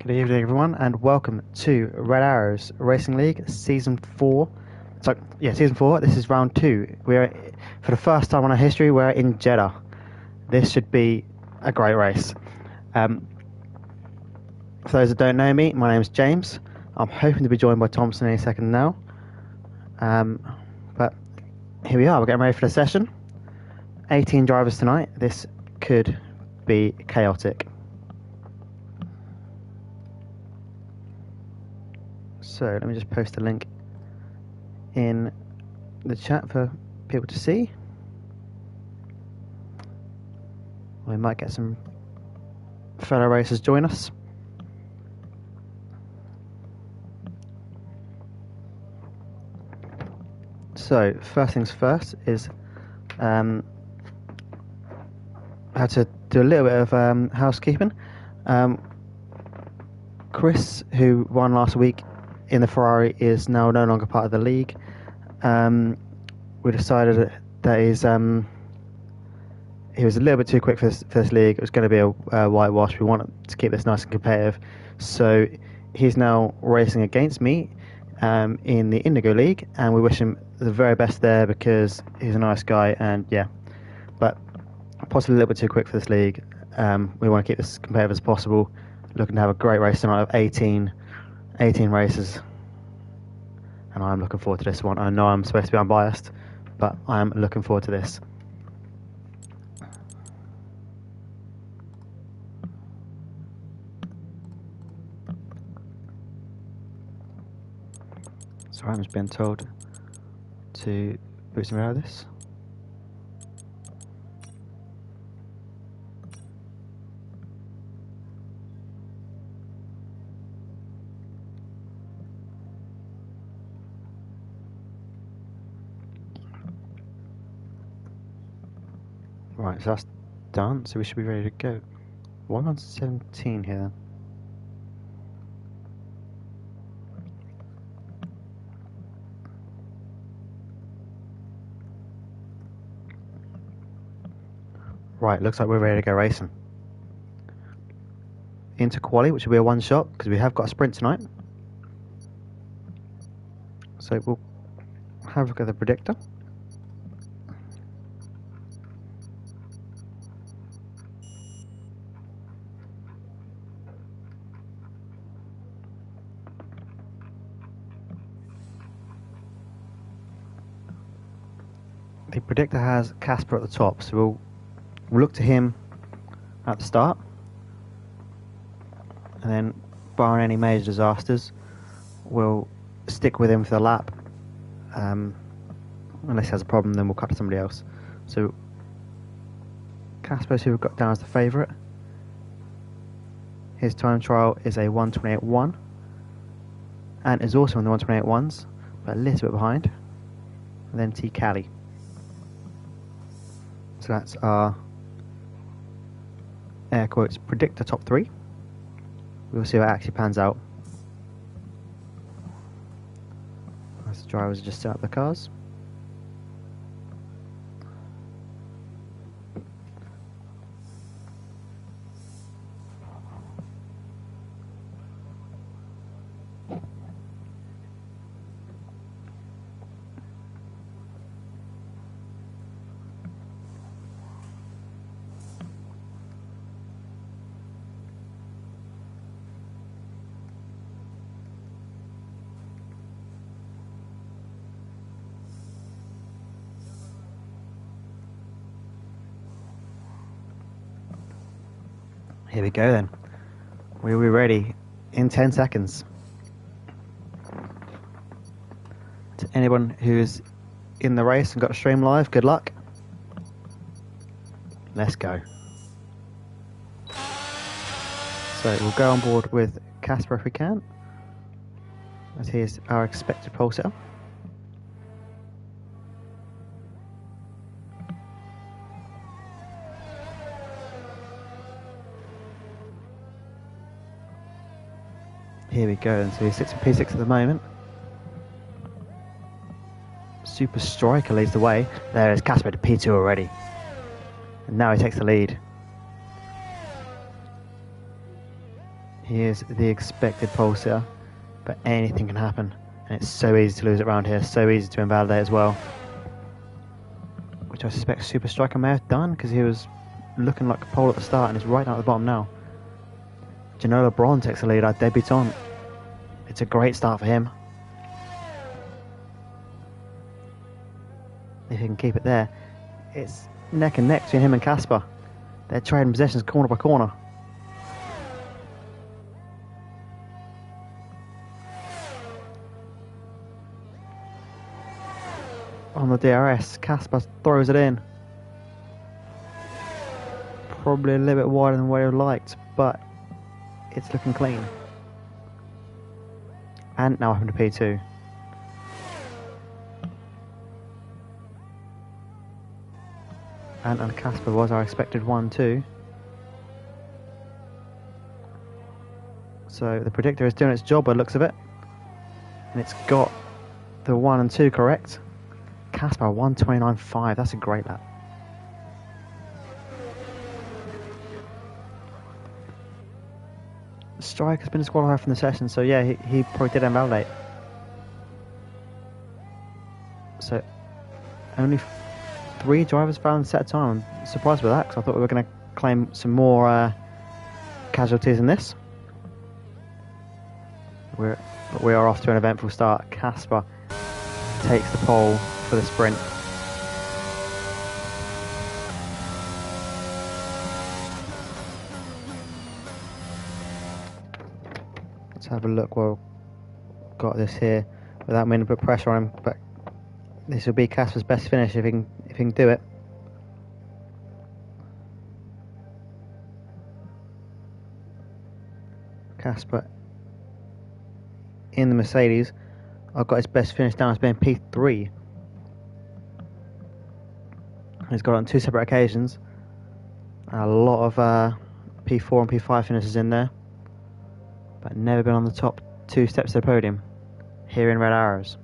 Good evening, everyone, and welcome to Red Arrows Racing League Season 4. Season 4. This is round 2. We're, for the first time in our history, we're in Jeddah. This should be a great race. For those that don't know me, my name is James. I'm hoping to be joined by Thompson any second now. But here we are, we're getting ready for the session. 18 drivers tonight. This could be chaotic. So let me just post a link in the chat for people to see. We might get some fellow racers join us. So first things first is I have to do a little bit of housekeeping. Chris, who won last week in the Ferrari, is now no longer part of the league. We decided that he was a little bit too quick for this league. It was going to be a whitewash. We wanted to keep this nice and competitive. So he's now racing against me in the Indigo League, and we wish him the very best there because he's a nice guy, and yeah, but possibly a little bit too quick for this league. We want to keep this competitive as possible. Looking to have a great race tonight of 18 races, and I'm looking forward to this one. I know I'm supposed to be unbiased, but I'm looking forward to this. So I'm just being told to boost some out of this. Right, so that's done, so we should be ready to go. 117 here then. Right, looks like we're ready to go racing. Into quali, which will be a one shot, because we have got a sprint tonight. So we'll have a look at the predictor. The predictor has Casper at the top, so we'll look to him at the start, and then barring any major disasters we'll stick with him for the lap. Unless he has a problem, then we'll cut to somebody else. So Casper's who we've got down as the favourite. His time trial is a 1:28.1 and is also on the 1:28.1s, but a little bit behind. And then T. Cali. So that's our air quotes predictor top 3. We'll see how it actually pans out as the drivers just set up the cars. Here we go then. We'll be ready in 10 seconds. To anyone who's in the race and got to stream live, good luck. Let's go. So we'll go on board with Casper if we can, as he is our expected pole sitter. Here we go, and so he sits in P6 at the moment. Super Striker leads the way. There is Casper to P2 already. And now he takes the lead. He is the expected pole sitter, but anything can happen. And it's so easy to lose it around here, so easy to invalidate as well. Which I suspect Super Striker may have done, because he was looking like a pole at the start and is right down at the bottom now. Jeddah LeBron takes the lead, our debutant. It's a great start for him. If he can keep it there, it's neck and neck between him and Casper. They're trading possessions corner by corner. On the DRS, Casper throws it in. Probably a little bit wider than what he would have liked, but it's looking clean. And now having to P2. And Casper was our expected 1-2. So the predictor is doing its job by the looks of it. And it's got the 1 and 2 correct. Casper 1:29.5, that's a great lap. Strike has been disqualified from the session, so yeah, he probably did invalidate. So only 3 drivers found set time. I'm surprised by that, because I thought we were going to claim some more casualties in this. We are off to an eventful start. Casper takes the pole for the sprint. Let's have a look while we've got this here without meaning to put pressure on him, but this will be Casper's best finish if he can do it. Casper in the Mercedes, I've got his best finish down as being P3. He's got it on 2 separate occasions. A lot of P4 and P5 finishes in there, but never been on the top 2 steps of the podium here in red arrows.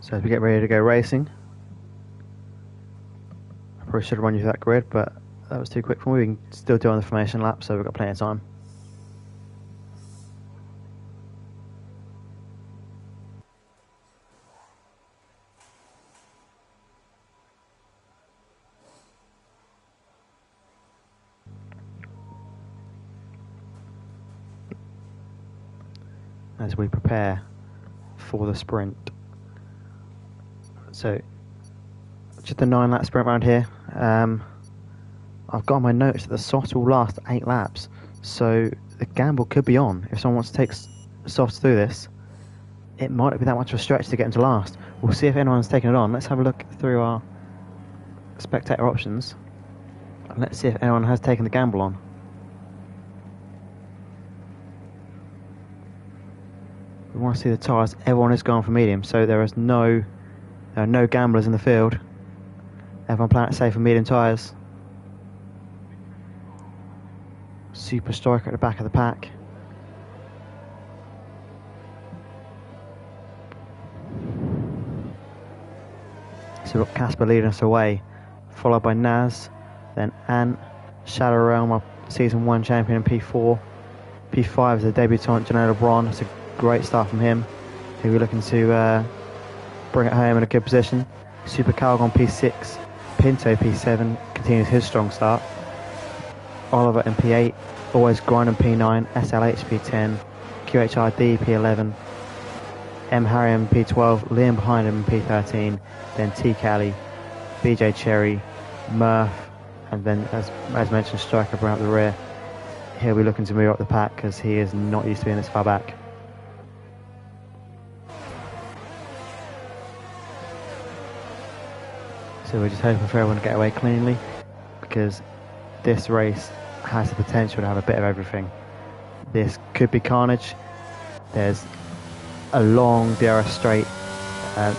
So as we get ready to go racing, I probably should have run you through that grid, but that was too quick for me. We can still do on the formation lap, so we've got plenty of time. As we prepare for the sprint. So, just a 9-lap sprint round here. I've got on my notes that the soft will last 8 laps, so the gamble could be on. If someone wants to take softs through this, it might not be that much of a stretch to get them to last. We'll see if anyone's taken it on. Let's have a look through our spectator options, and let's see if anyone has taken the gamble on. We want to see the tyres. Everyone is going for medium, so there are no gamblers in the field. Everyone playing it safe for medium tyres. Super Striker at the back of the pack. So we've got Casper leading us away, followed by Naz, then Ant, Shadow Realm, our Season 1 champion in P4. P5 is the debutant Jeddah LeBron. It's a great start from him, who we're looking to bring it home in a good position. Super Calgon P6, Pinto P7 continues his strong start. Oliver in P8, always grinding P9, SLH P10, QHRD P11, M Harry in P12, Liam behind him in P13, then T Cali, BJ Cherry, Murph, and then as mentioned, Striker bring up the rear. He'll be looking to move up the pack because he is not used to being this far back. So we're just hoping for everyone to get away cleanly, because this race has the potential to have a bit of everything. This could be carnage. There's a long DRS straight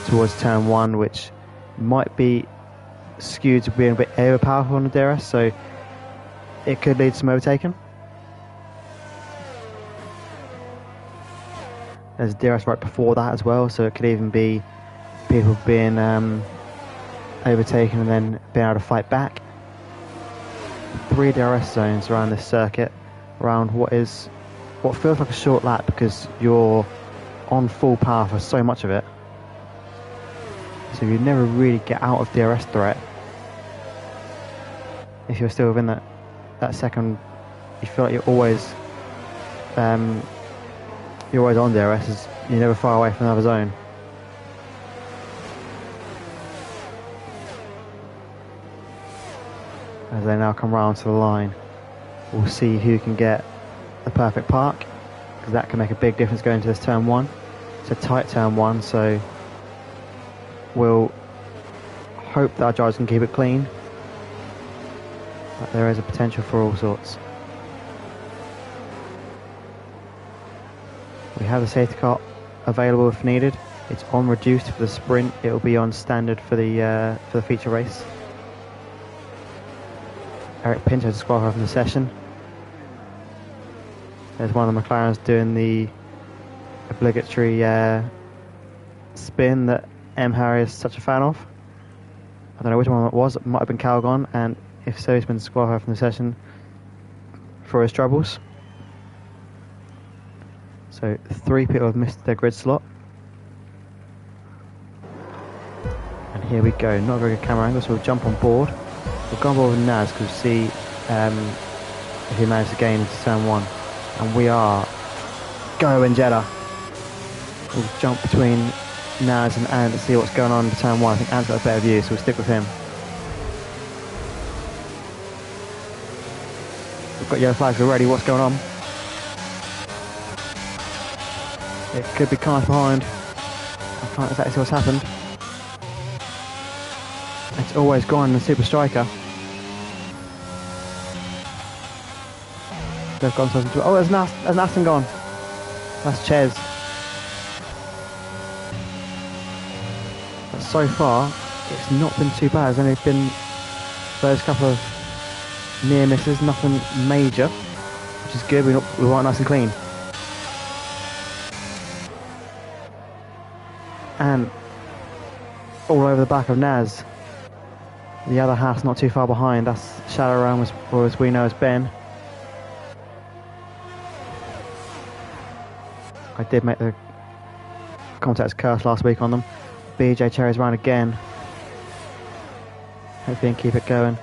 towards turn 1, which might be skewed to being a bit overpowerful on the DRS, so it could lead to some overtaking. There's a DRS right before that as well, so it could even be people being overtaken and then being able to fight back. 3 DRS zones around this circuit, around what feels like a short lap because you're on full power for so much of it. So you never really get out of DRS threat. If you're still within that second, you feel like you're always on DRS. You're never far away from another zone. As they now come round to the line, we'll see who can get the perfect park, because that can make a big difference going to this turn 1. It's a tight turn 1, so we'll hope that our drivers can keep it clean, but there is a potential for all sorts. We have the safety car available if needed. It's on reduced for the sprint. It will be on standard for the feature race. Eric Pinto disqualified from the session. There's one of the McLarens doing the obligatory spin that M. Harry is such a fan of. I don't know which one it was. It might have been Calgon, and if so, he's been disqualified from the session for his troubles. So 3 people have missed their grid slot. And here we go. Not a very good camera angle, so we'll jump on board. We'll go on board with Naz because we'll see if he manages to gain into turn 1. And we are going Jeddah. We'll jump between Naz and Ant to see what's going on in turn 1. I think Ant's got a better view, so we'll stick with him. We've got yellow flags already. What's going on? It could be cars behind. I can't exactly see what's happened. It's always gone in the Super Striker. They've gone into. Oh, there's Aston gone. That's Ches. But so far, it's not been too bad. There's only been those couple of near misses, nothing major, which is good. We want nice and clean. And all over the back of Naz. The other Haas not too far behind. That's Shadow Realm, or as we know as Ben. I did make the contacts curse last week on them. BJ Cherry's round again. Hopefully they can keep it going.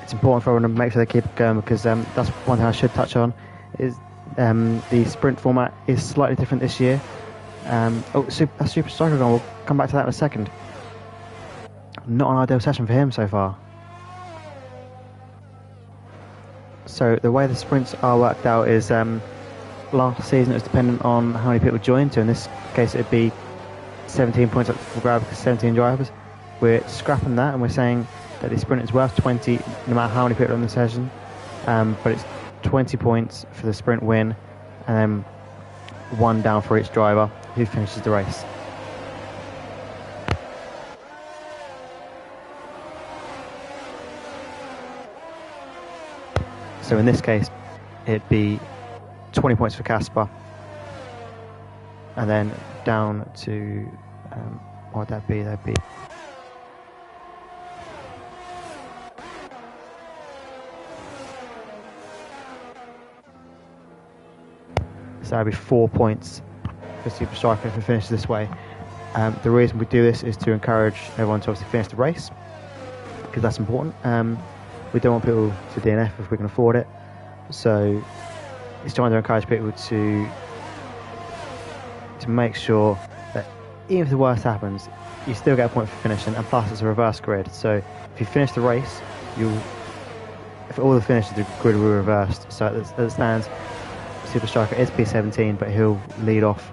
It's important for everyone to make sure they keep it going, because that's one thing I should touch on. Is the sprint format is slightly different this year. Super Striker gone. We'll come back to that in a second. Not an ideal session for him so far. So the way the sprints are worked out is last season it was dependent on how many people joined. So in this case it would be 17 points up for grab because 17 drivers. We're scrapping that and we're saying that the sprint is worth 20 no matter how many people are in the session. But it's 20 points for the sprint win, and then 1 down for each driver who finishes the race. So in this case, it'd be 20 points for Casper, and then down to what would that be? That'd be so that'd be 4 points for Super Striker if we finish this way. The reason we do this is to encourage everyone to obviously finish the race, because that's important. We don't want people to DNF if we can afford it, so it's trying to encourage people to make sure that even if the worst happens, you still get a point for finishing, and plus it's a reverse grid. So if you finish the race, if all the finishes, the grid will be reversed. So as it stands, Super Striker is P17, but he'll lead off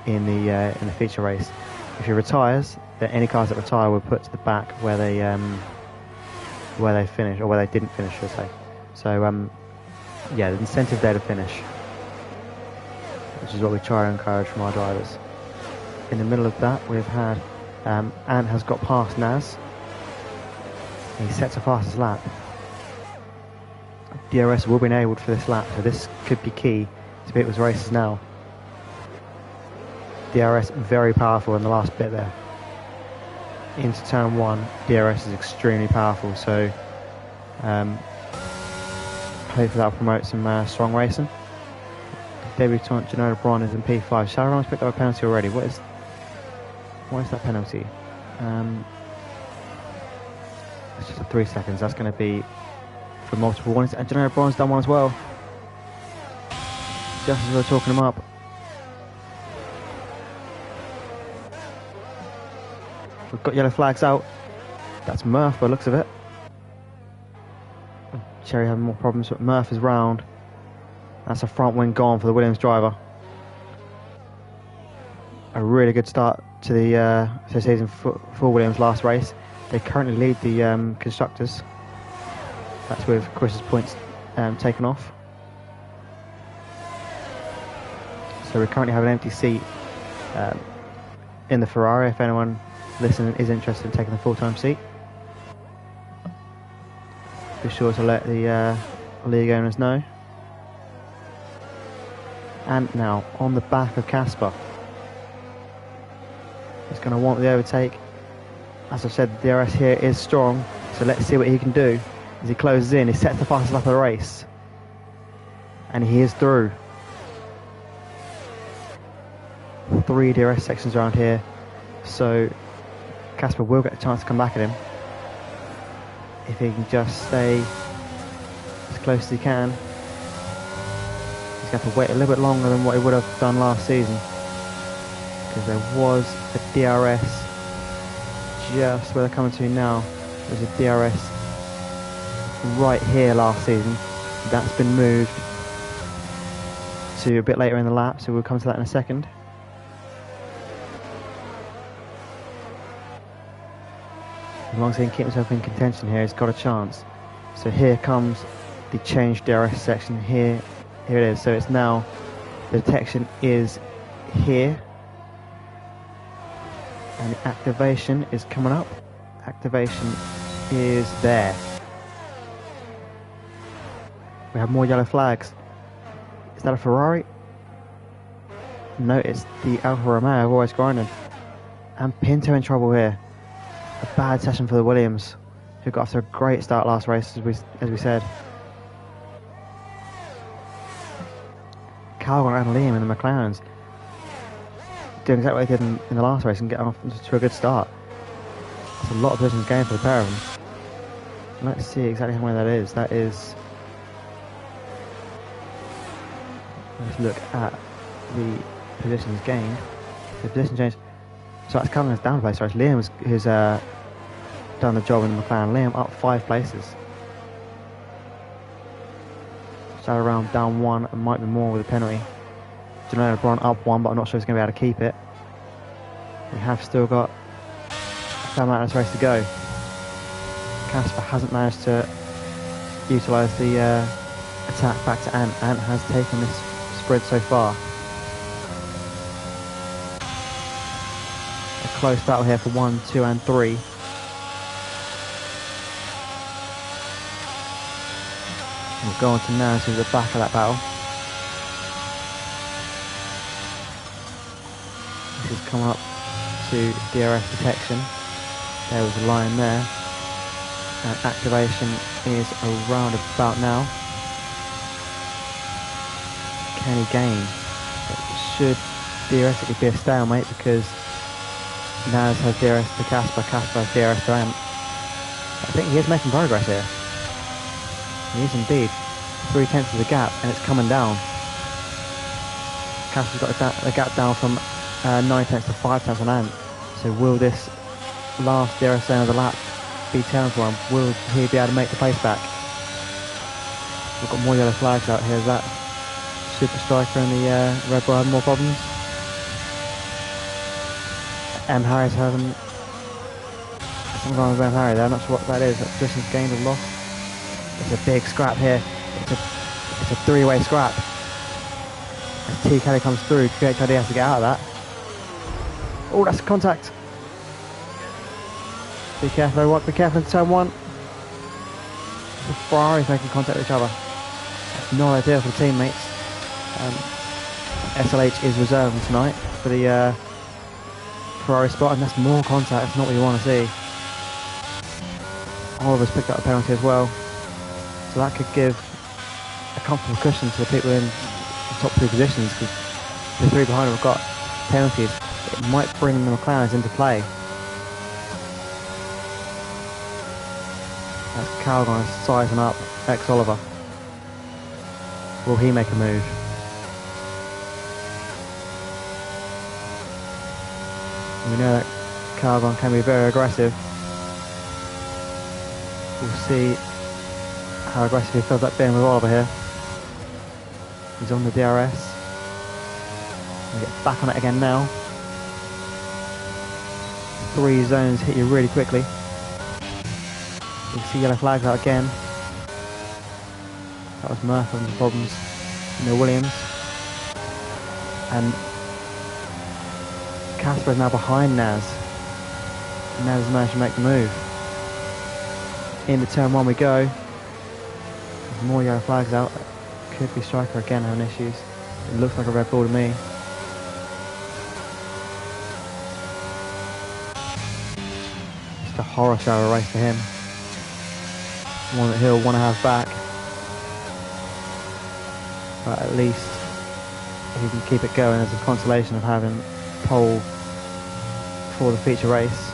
in the feature race. If he retires, then any cars that retire will put to the back where they finish, or where they didn't finish, should I say. So yeah, the incentive there to finish. which is what we try to encourage from our drivers. In the middle of that, we've had Ant has got past Naz. He sets a fastest lap. DRS will be enabled for this lap, so this could be key to people's races now. DRS very powerful in the last bit there. Into turn 1, DRS is extremely powerful, so hopefully that'll promote some strong racing. Debutant Jeddah Braun is in P5. Sharon's picked up a penalty already. What is that penalty? It's just 3 seconds. That's going to be for multiple warnings. And Jeddah Braun's done one as well. Just as we were talking him up. We've got yellow flags out. That's Murph by the looks of it. Cherry having more problems, but Murph is round. That's a front wing gone for the Williams driver. A really good start to the season for Williams' last race. They currently lead the constructors. That's with Chris's points taken off. So we currently have an empty seat in the Ferrari if anyone listening is interested in taking the full-time seat. Be sure to let the league owners know. And now on the back of Casper. He's going to want the overtake. As I said, the DRS here is strong, so let's see what he can do. As he closes in, he sets the fastest lap of the race. And he is through. 3 DRS sections around here, so Casper will get a chance to come back at him. If he can just stay as close as he can. He's going to have to wait a little bit longer than what he would have done last season, because there was a DRS just where they're coming to now. There's a DRS right here last season. That's been moved to a bit later in the lap, so we'll come to that in a second. As long as he can keep himself in contention here, he's got a chance. So here comes the change DRS section. Here it is. So it's now, the detection is here. And the activation is coming up. Activation is there. We have more yellow flags. Is that a Ferrari? No, it's the Alfa Romeo, always grinding. And Pinto in trouble here. A bad session for the Williams, who got off to a great start last race, as we said. Calvin and Liam in the McLarens doing exactly what they did in the last race and getting off to a good start. That's a lot of positions gained for the pair of them. Let's see exactly how many that is. That is... Let's look at the positions gained. The position change. So that's Calvin's down a place. Sorry, Liam who's done the job in the McLaren. Liam up 5 places. So around down 1 and might be more with a penalty. Jeddah Braun up 1, but I'm not sure he's going to be able to keep it. We have still got a fair amount of this race to go. Casper hasn't managed to utilise the attack back to Ant. Ant has taken this spread so far. A close battle here for 1, 2 and 3. We'll go on to Naz, who's at the back of that battle. This is coming up to DRS detection. There was a line there. And activation is around about now. Can he gain? It should theoretically be a stalemate because Naz has DRS to Casper, Casper has DRS to Ant. I think he is making progress here. He is indeed. 3/10 of the gap, and it's coming down. Casper's got the gap down from 9/10 to 5/10 on Ant. So will this last DRS of the lap be turned for him? Will he be able to make the pace back? We've got more yellow flags out here. Is that Super Striker and the Red Bull having more problems? M. Harry's having something wrong with M. Harry there. I'm not sure what that is. That position's gained or lost. It's a big scrap here. It's a 3-way scrap. As T Kelly comes through, QHID has to get out of that. Oh, that's contact. Be careful, everyone. Be careful in turn one. The Ferrari's making contact with each other. That's not ideal for the teammates. SLH is reserving tonight for the Ferrari spot, and that's more contact. That's not what you want to see. Oliver's picked up a penalty as well, so that could give a comfortable cushion to the people in the top three positions, because the three behind them have got penalties. It might bring the McLarens into play. That's Calgon sizing up ex-Oliver. Will he make a move? We know that Calgon can be very aggressive. We'll see how aggressive he feels like being with Oliver here. He's on the DRS. We get back on it again now. 3 zones hit you really quickly. You see yellow flags out again. That was Murphy having problems in the Williams. And Casper is now behind Naz. Naz has managed to make the move. Into turn 1 we go. There's more yellow flags out. Could be Striker again having issues. It looks like a red ball to me. Just a horror show of a race for him. One that he'll want to have back. But at least if he can keep it going as a consolation of having pole for the feature race.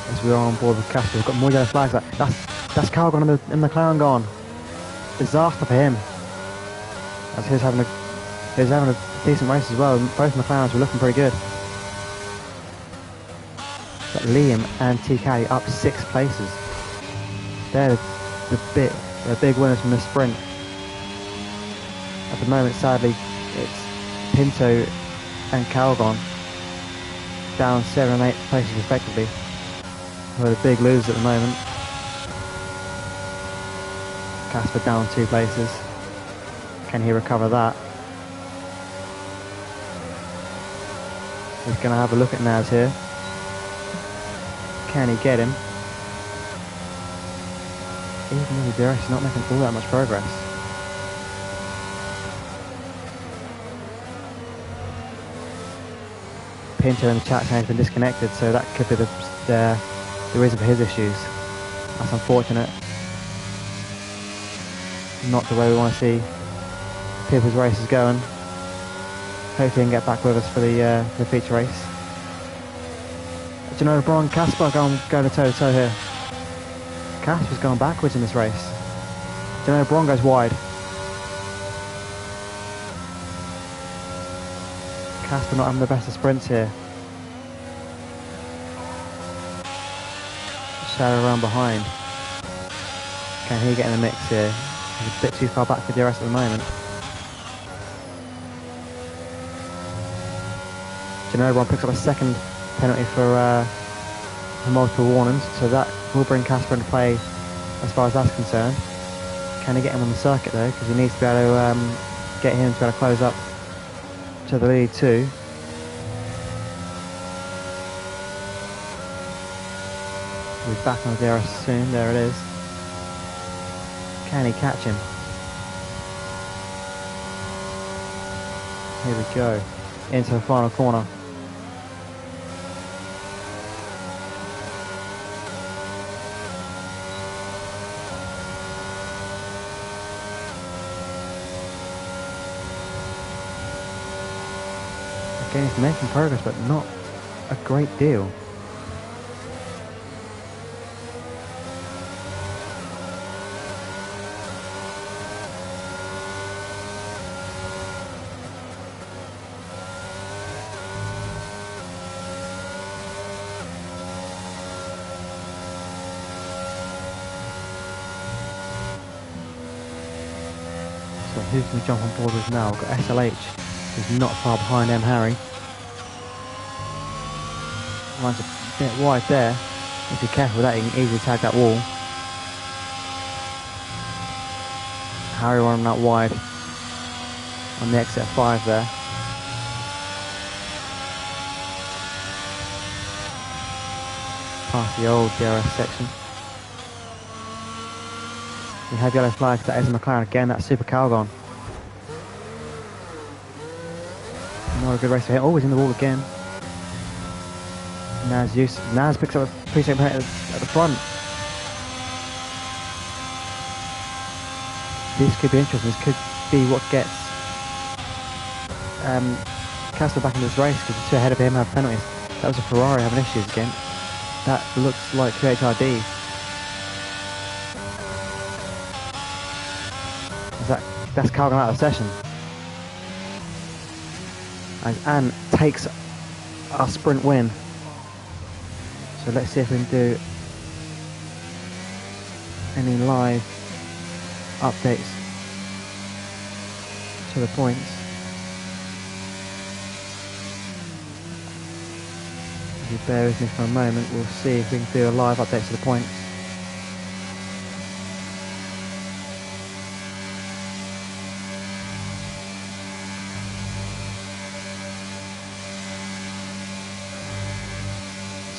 As we are on board with Casper, we've got more yellow flags. That's Calgon and the McLaren gone. Disaster for him. As he was having a decent race as well. Both McLarens were looking pretty good. But Liam and T Caddy up 6 places. They're the big winners from this sprint. At the moment, sadly, it's Pinto and Calgon down 7 and 8 places respectively. Who are the big losers at the moment. Casper down 2 places. Can he recover that? He's going to have a look at Naz here. Can he get him? Even with the DRS, he's not making all that much progress. Pinto in the chat saying he's been disconnected, so that could be the reason for his issues. That's unfortunate. Not the way we want to see people's races going. Hopefully he can get back with us for the feature race. Gennaro Braun, Casper going to toe-to-toe here. Casper's going backwards in this race. Gennaro Braun goes wide. Casper not having the best of sprints here. Shadow around behind. Can he get in the mix here? He's a bit too far back for DRS at the moment. Gennaro Braun picks up a second penalty for multiple warnings, so that will bring Casper into play as far as that's concerned. Can he get him on the circuit though, because he needs to be able to get him to be able to close up to the lead too. We'll be back on the DRS soon. There it is. Can he catch him? Here we go, into the final corner. Again, he's making progress, but not a great deal. So who can we jump on board with now? We've got SLH He's not far behind Harry. Runs a bit wide there. If you're careful with that, you can easily tag that wall. Harry running that wide on the exit of 5 there. Past the old DRS section. We have yellow flags. That is a McLaren again. That's Super Calgon. Not a good race for him. Oh, he's in the wall again. Naz picks up a pre-second penalty at the front. This could be interesting. This could be what gets Castle back in this race, because the two ahead of him have penalties. That was a Ferrari having issues again. That looks like QHRD. That's Calgon out of the session. As Ant takes our sprint win. So let's see if we can do any live updates to the points. If you bear with me for a moment, we'll see if we can do a live update to the points.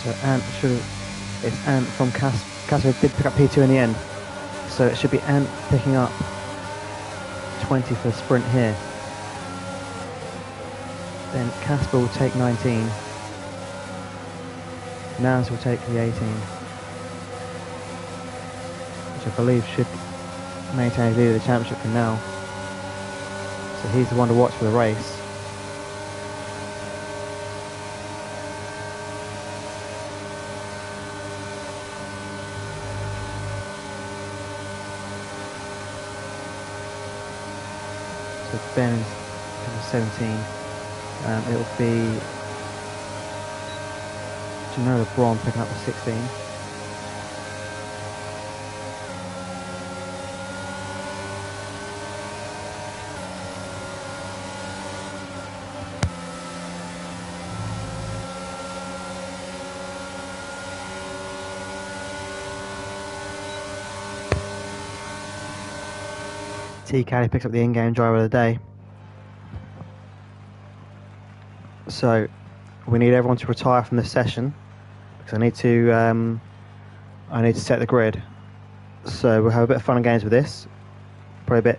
So it's Ant from Casper did pick up P2 in the end. So it should be Ant picking up 20 for the sprint here. Then Casper will take 19. Naz will take the 18. Which I believe should maintain his lead of the championship for now. So he's the one to watch for the race. So Ben is 17. It'll be Janelle Braun picking up the 16. T. Caddy picks up the in-game driver of the day. So we need everyone to retire from this session because I need to set the grid. So we'll have a bit of fun and games with this. Probably a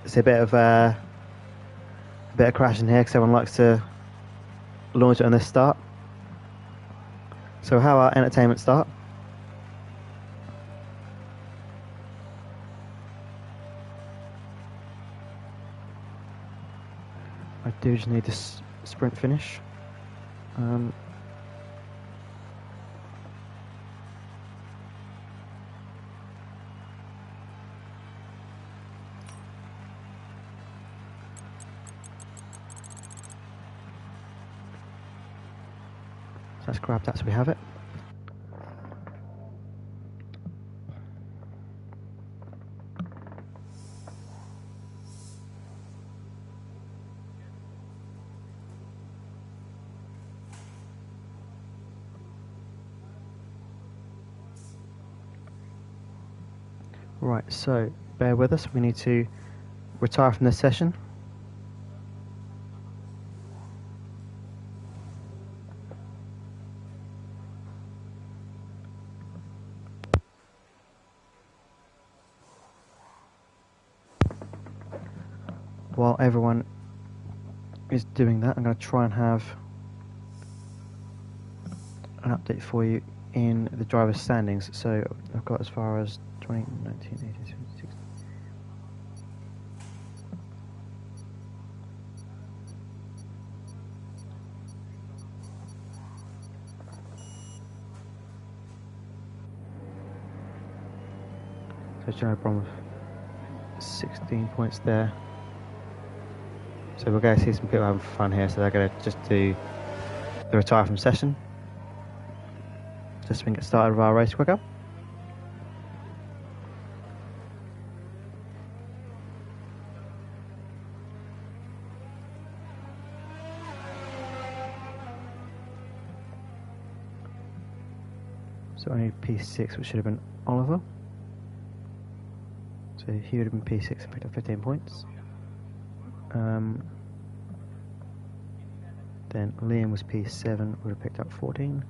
bit of crashing here because everyone likes to launch it on this start. So how our entertainment start? I do just need this sprint finish. So let's grab that so we have it. Right, so bear with us, we need to retire from this session. While everyone is doing that, I'm going to try and have an update for you in the driver's standings. So I've got as far as 2019, 18, 16. So general problem with 16 points there. So we're going to see some people having fun here, so they're going to just do the retire from session. Just so we can get started with our race quicker. So I need P6, which should have been Oliver. So he would have been P6 and picked up 15 points. Then Liam was P7, would have picked up 14.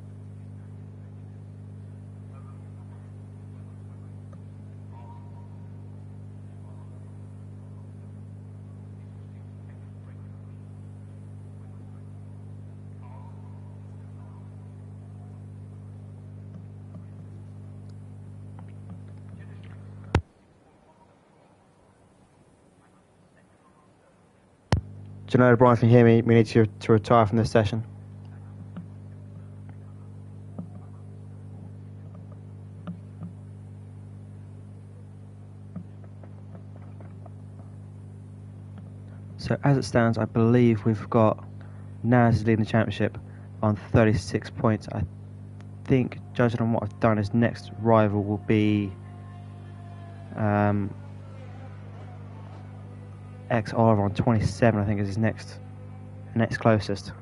Do you know, Brian can hear me? We need to retire from this session. So as it stands, I believe we've got Naz is leading the championship on 36 points. I think, judging on what I've done, his next rival will be X Oliver on 27. I think is his next closest.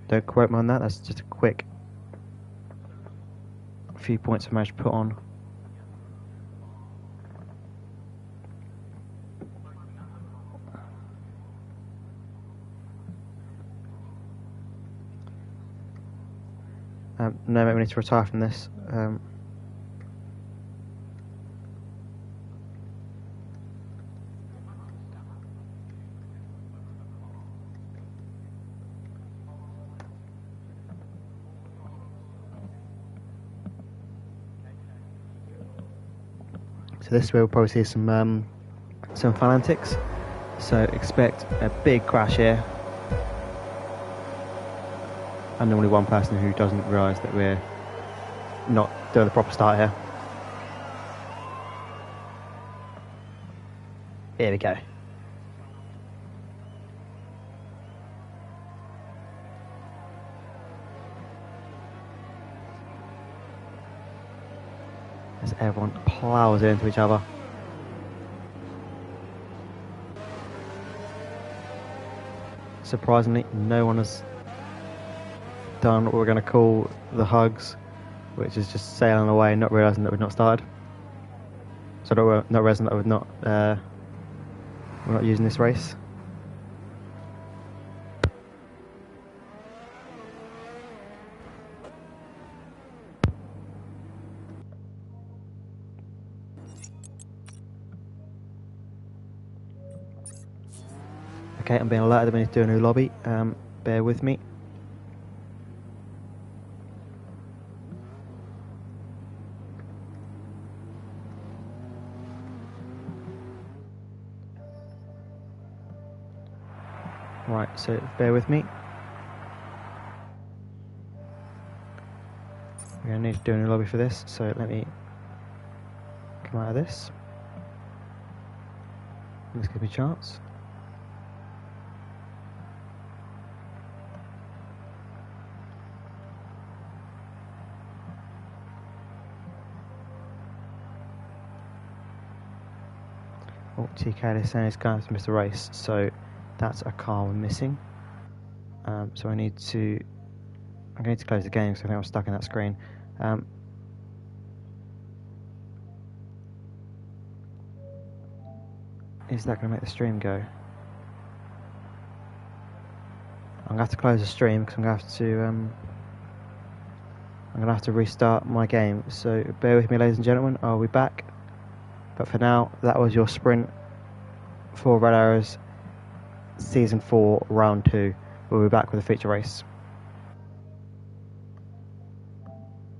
Don't quote me on that. That's just a quick few points I managed to put on. No, mate, we need to retire from this. So this is where we'll probably see some fun antics. So expect a big crash here. I'm the only one person who doesn't realise that we're not doing the proper start here. Here we go. As everyone ploughs into each other. Surprisingly, no one has done what we're going to call the hugs, which is just sailing away, not realising that we've not started. So not realising that we're not using this race. Okay, I'm being alerted that we need to do a new lobby. Bear with me. Right, so bear with me. We're going to need to do a new lobby for this, so let me come out of this. This gives me a chance. Oh, TK is saying he's going to miss the race, so that's a car we're missing. So I'm going to close the game because I think I'm stuck in that screen. Is that going to make the stream go? I'm going to have to close the stream because I'm going to have to restart my game. So bear with me, ladies and gentlemen. I'll be back. But for now, that was your sprint for Red Arrows Season 4 Round 2. We'll be back with a feature race.